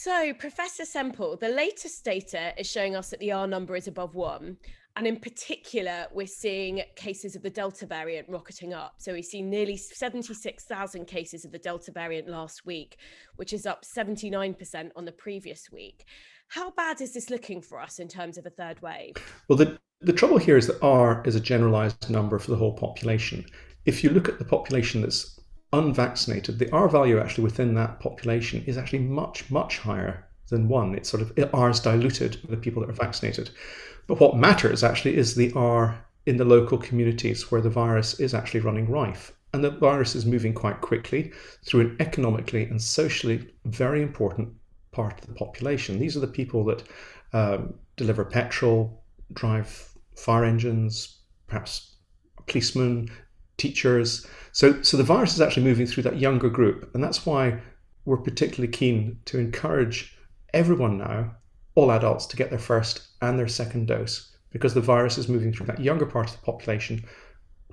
So, Professor Semple, the latest data is showing us that the R number is above 1. And in particular, we're seeing cases of the Delta variant rocketing up. So we've seen nearly 76,000 cases of the Delta variant last week, which is up 79% on the previous week. How bad is this looking for us in terms of a third wave? Well, the trouble here is that R is a generalized number for the whole population. If you look at the population that's unvaccinated, the R value actually within that population is actually much, much higher than 1. It's sort of R is diluted with the people that are vaccinated. But what matters actually is the R in the local communities where the virus is actually running rife. And the virus is moving quite quickly through an economically and socially very important part of the population. These are the people that deliver petrol, drive fire engines, perhaps policemen, teachers. So the virus is actually moving through that younger group. And that's why we're particularly keen to encourage everyone now, all adults, to get their first and their second dose, because the virus is moving through that younger part of the population,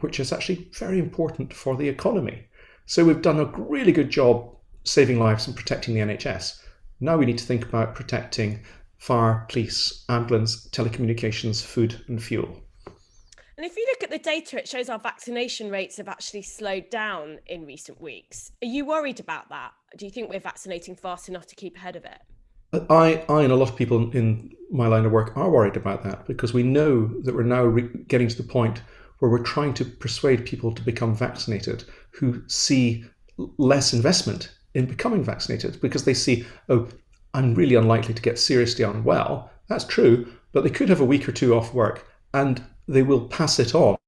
which is actually very important for the economy. So we've done a really good job saving lives and protecting the NHS. Now we need to think about protecting fire, police, ambulance, telecommunications, food and fuel. And if you look at the data, it shows our vaccination rates have actually slowed down in recent weeks. Are you worried about that? Do you think we're vaccinating fast enough to keep ahead of it? I and a lot of people in my line of work are worried about that, because we know that we're now getting to the point where we're trying to persuade people to become vaccinated who see less investment in becoming vaccinated, because they see, oh, I'm really unlikely to get seriously unwell. That's true, but they could have a week or two off work and they will pass it on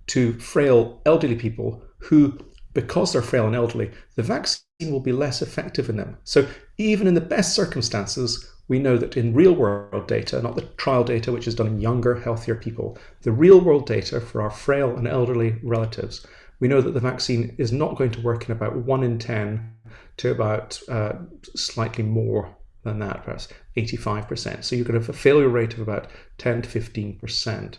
to frail elderly people who, because they're frail and elderly, the vaccine will be less effective in them. So even in the best circumstances, we know that in real world data, not the trial data, which is done in younger, healthier people, the real world data for our frail and elderly relatives, we know that the vaccine is not going to work in about 1 in 10 to about slightly more than that, perhaps 85%. So you're going to have a failure rate of about 10 to 15%.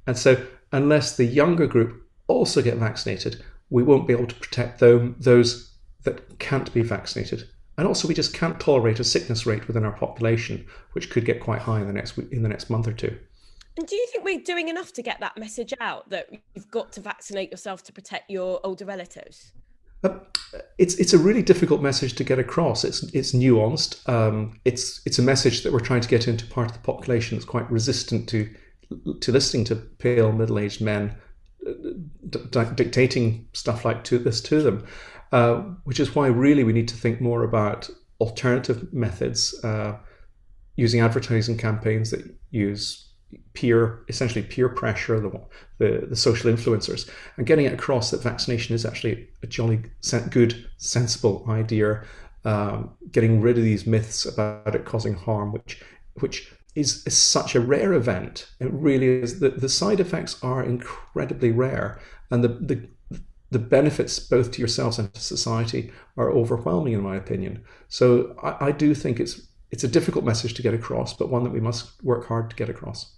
And so unless the younger group also get vaccinated, we won't be able to protect those that can't be vaccinated. And also we just can't tolerate a sickness rate within our population, which could get quite high in the next month or two. And do you think we're doing enough to get that message out that you've got to vaccinate yourself to protect your older relatives? It's a really difficult message to get across. It's nuanced. It's a message that we're trying to get into part of the population that's quite resistant to listening to pale middle-aged men dictating stuff like this to them, which is why really we need to think more about alternative methods, using advertising campaigns that use essentially peer pressure, the social influencers, and getting it across that vaccination is actually a jolly good, sensible idea, getting rid of these myths about it causing harm, which is such a rare event. It really is. The side effects are incredibly rare, and the benefits both to yourselves and to society are overwhelming, in my opinion. So I do think it's a difficult message to get across, but one that we must work hard to get across.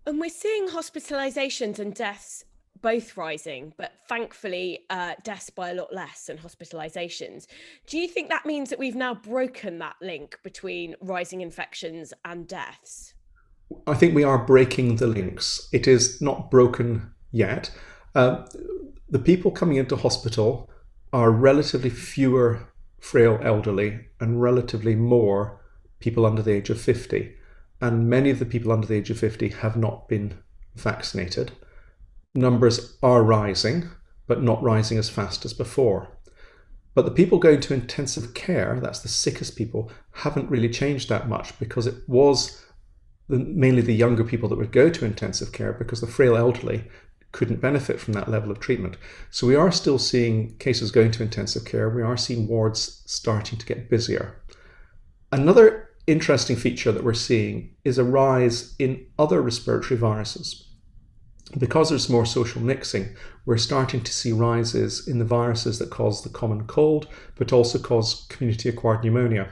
And we're seeing hospitalizations and deaths both rising, but thankfully deaths by a lot less than hospitalizations. Do you think that means that we've now broken that link between rising infections and deaths? I think we are breaking the links. It is not broken yet. The people coming into hospital are relatively fewer frail elderly and relatively more people under the age of 50. And many of the people under the age of 50 have not been vaccinated. Numbers are rising, but not rising as fast as before. But the people going to intensive care, that's the sickest people, haven't really changed that much, because it was mainly the younger people that would go to intensive care, because the frail elderly couldn't benefit from that level of treatment. So we are still seeing cases going to intensive care. We are seeing wards starting to get busier. Another interesting feature that we're seeing is a rise in other respiratory viruses. Because there's more social mixing, we're starting to see rises in the viruses that cause the common cold, but also cause community-acquired pneumonia.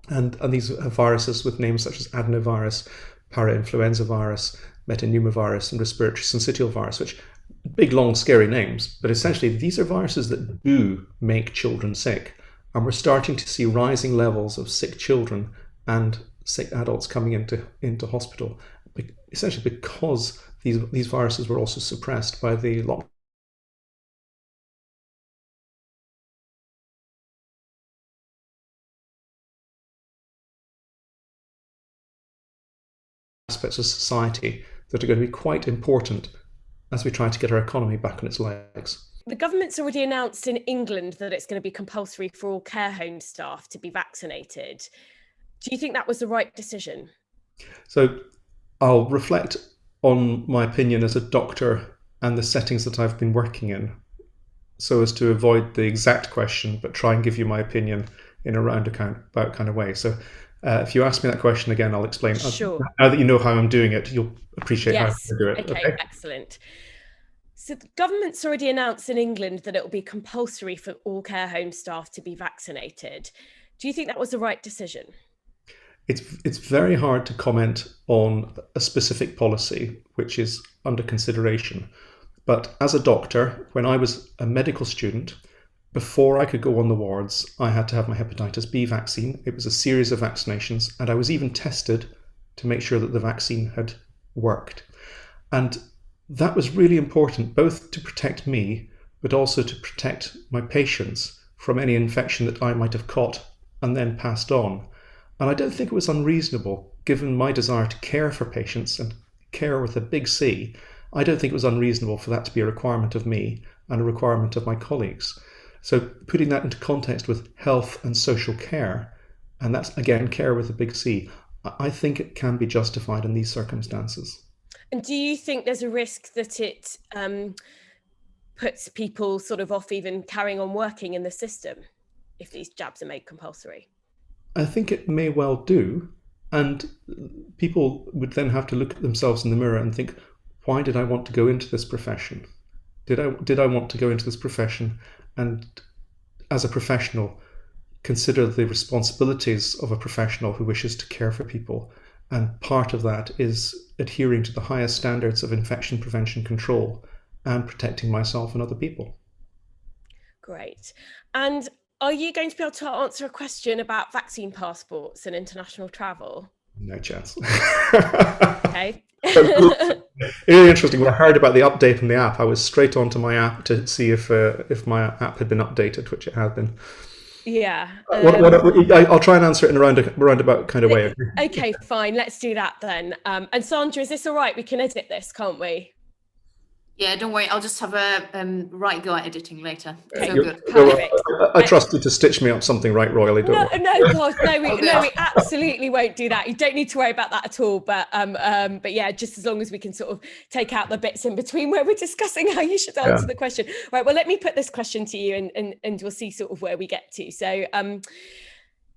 And these are viruses with names such as adenovirus, parainfluenza virus, metapneumovirus, and respiratory syncytial virus, which big, long, scary names, but essentially these are viruses that do make children sick. and we're starting to see rising levels of sick children and sick adults coming into hospital, essentially because these viruses were also suppressed by the lockdown aspects of society that are going to be quite important as we try to get our economy back on its legs. The government's already announced in England that it's going to be compulsory for all care home staff to be vaccinated. Do you think that was the right decision? So I'll reflect on my opinion as a doctor and the settings that I've been working in, so as to avoid the exact question, but try and give you my opinion in a roundabout kind of way. So if you ask me that question again, I'll explain. Sure. Now that you know how I'm doing it, you'll appreciate how to do it. Okay, excellent. So the government's already announced in England that it will be compulsory for all care home staff to be vaccinated. Do you think that was the right decision? It's very hard to comment on a specific policy which is under consideration. But as a doctor, when I was a medical student, before I could go on the wards, I had to have my hepatitis B vaccine. It was a series of vaccinations, and I was even tested to make sure that the vaccine had worked. And that was really important, both to protect me, but also to protect my patients from any infection that I might have caught and then passed on. And I don't think it was unreasonable, given my desire to care for patients and care with a big C. I don't think it was unreasonable for that to be a requirement of me and a requirement of my colleagues. So putting that into context with health and social care, and that's again care with a big C, I think it can be justified in these circumstances. And do you think there's a risk that it puts people sort of off even carrying on working in the system if these jabs are made compulsory? I think it may well do. And people would then have to look at themselves in the mirror and think, why did I want to go into this profession? Did I want to go into this profession and, as a professional, consider the responsibilities of a professional who wishes to care for people? And part of that is adhering to the highest standards of infection prevention control and protecting myself and other people. Great. And are you going to be able to answer a question about vaccine passports and international travel? No chance. Okay. Really interesting. When I heard about the update on the app, I was straight onto my app to see if my app had been updated, which it had been. Yeah. I'll try and answer it in a roundabout kind of way. Okay, fine. Let's do that then. And Sandra, is this all right? We can edit this, can't we? Yeah, don't worry. I'll just have a right go at editing later. Okay, So good. Perfect. I trust you to stitch me up something right royally. No, God, no, we absolutely won't do that. You don't need to worry about that at all. But yeah, just as long as we can sort of take out the bits in between where we're discussing how you should answer the question. Right. Well, let me put this question to you, and we'll see sort of where we get to. So,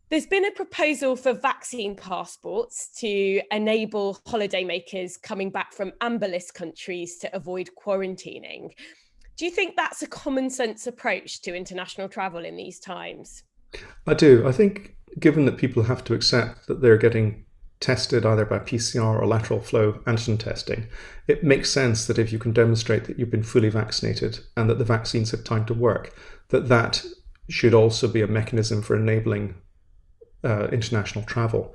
there's been a proposal for vaccine passports to enable holidaymakers coming back from amber list countries to avoid quarantining. Do you think that's a common sense approach to international travel in these times? I do. I think given that people have to accept that they're getting tested either by PCR or lateral flow antigen testing, it makes sense that if you can demonstrate that you've been fully vaccinated and that the vaccines have time to work, that should also be a mechanism for enabling international travel.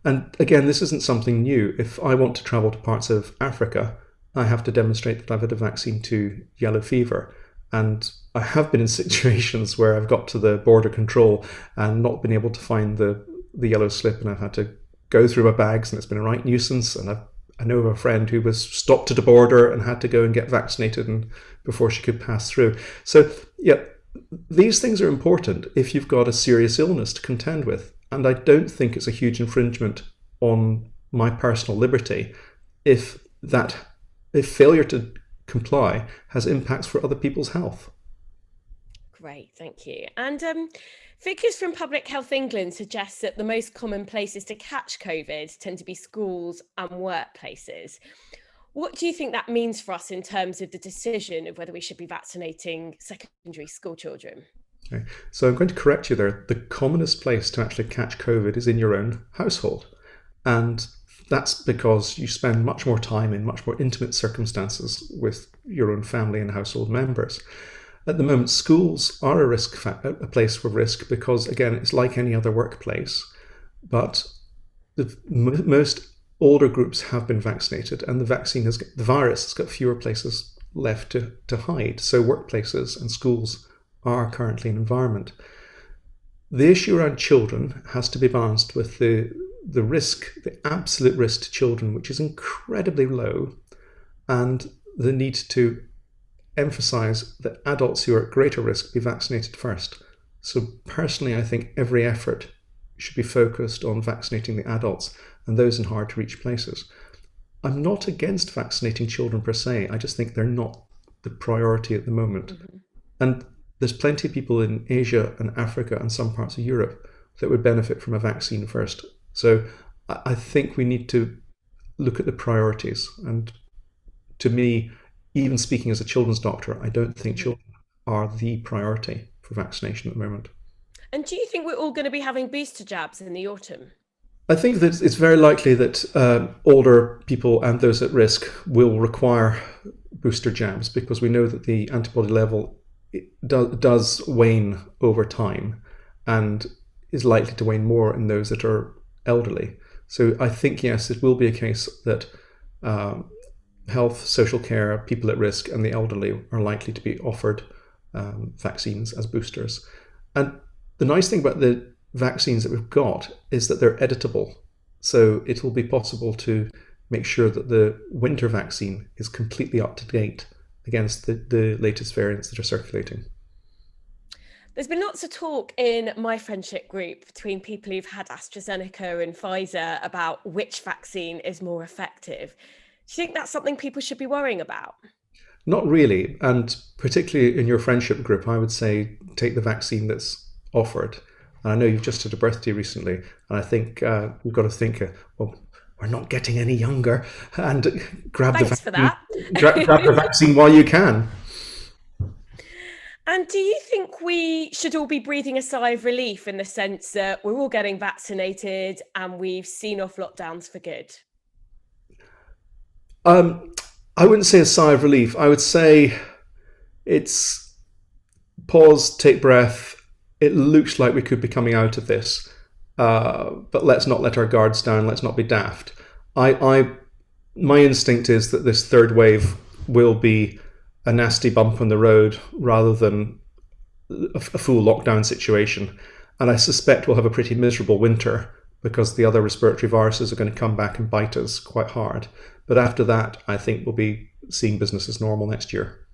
And again, this isn't something new. If I want to travel to parts of Africa, I have to demonstrate that I've had a vaccine to yellow fever. And I have been in situations where I've got to the border control and not been able to find the yellow slip, and I've had to go through my bags, and it's been a right nuisance. And I know of a friend who was stopped at a border and had to go and get vaccinated and before she could pass through. So yeah, these things are important if you've got a serious illness to contend with. And I don't think it's a huge infringement on my personal liberty if failure to comply has impacts for other people's health. Great, thank you. And figures from Public Health England suggest that the most common places to catch COVID tend to be schools and workplaces. What do you think that means for us in terms of the decision of whether we should be vaccinating secondary school children? Okay. So I'm going to correct you there. The commonest place to actually catch COVID is in your own household. And that's because you spend much more time in much more intimate circumstances with your own family and household members. At the moment, schools are a place for risk because, again, it's like any other workplace. But most older groups have been vaccinated, and the virus has got fewer places left to hide. So workplaces and schools are currently an environment. The issue around children has to be balanced with the risk, the absolute risk to children, which is incredibly low, and the need to emphasize that adults who are at greater risk be vaccinated first. So personally, I think every effort should be focused on vaccinating the adults and those in hard to reach places. I'm not against vaccinating children per se. I just think they're not the priority at the moment. And there's plenty of people in Asia and Africa and some parts of Europe that would benefit from a vaccine first. So I think we need to look at the priorities. And to me, even speaking as a children's doctor, I don't think children are the priority for vaccination at the moment. And do you think we're all going to be having booster jabs in the autumn? I think that it's very likely that older people and those at risk will require booster jabs because we know that the antibody level does wane over time and is likely to wane more in those that are elderly. So I think, yes, it will be a case that health, social care, people at risk and the elderly are likely to be offered vaccines as boosters. And the nice thing about the vaccines that we've got is that they're editable. So it will be possible to make sure that the winter vaccine is completely up to date against the latest variants that are circulating. There's been lots of talk in my friendship group between people who've had AstraZeneca and Pfizer about which vaccine is more effective. Do you think that's something people should be worrying about? Not really. And particularly in your friendship group, I would say take the vaccine that's offered. And I know you've just had a birthday recently, and I think we've got to think, well, we're not getting any younger, and grab Thanks the vaccine. For that. grab the vaccine while you can. And do you think we should all be breathing a sigh of relief in the sense that we're all getting vaccinated and we've seen off lockdowns for good? I wouldn't say a sigh of relief. I would say it's pause, take breath. It looks like we could be coming out of this, but let's not let our guards down. Let's not be daft. My instinct is that this third wave will be a nasty bump on the road rather than a full lockdown situation. And I suspect we'll have a pretty miserable winter because the other respiratory viruses are going to come back and bite us quite hard. But after that, I think we'll be seeing business as normal next year.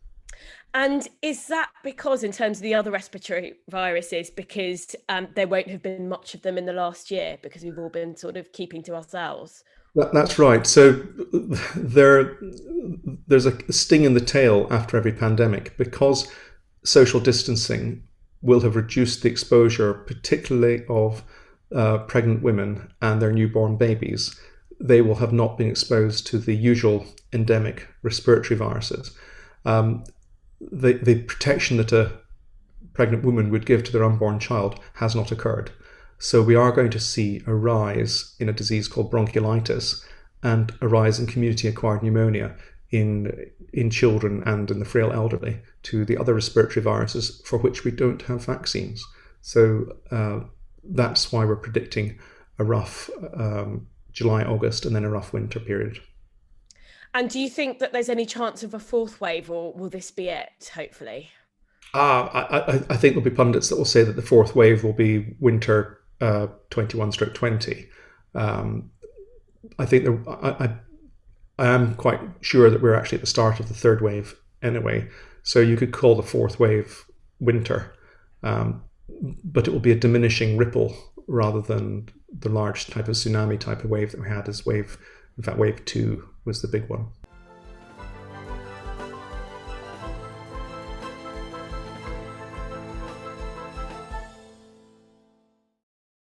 And is that because, in terms of the other respiratory viruses, because there won't have been much of them in the last year because we've all been sort of keeping to ourselves? That's right. So there's a sting in the tail after every pandemic because social distancing will have reduced the exposure, particularly of pregnant women and their newborn babies. They will have not been exposed to the usual endemic respiratory viruses. The protection that a pregnant woman would give to their unborn child has not occurred. So we are going to see a rise in a disease called bronchiolitis and a rise in community-acquired pneumonia in children and in the frail elderly to the other respiratory viruses for which we don't have vaccines. So that's why we're predicting a rough July, August, and then a rough winter period. And do you think that there's any chance of a fourth wave, or will this be it, hopefully? I think there'll be pundits that will say that the fourth wave will be winter 21/20. I think I am quite sure that we're actually at the start of the third wave anyway. So you could call the fourth wave winter, but it will be a diminishing ripple rather than the large type of tsunami type of wave that we had as wave 2 was the big one.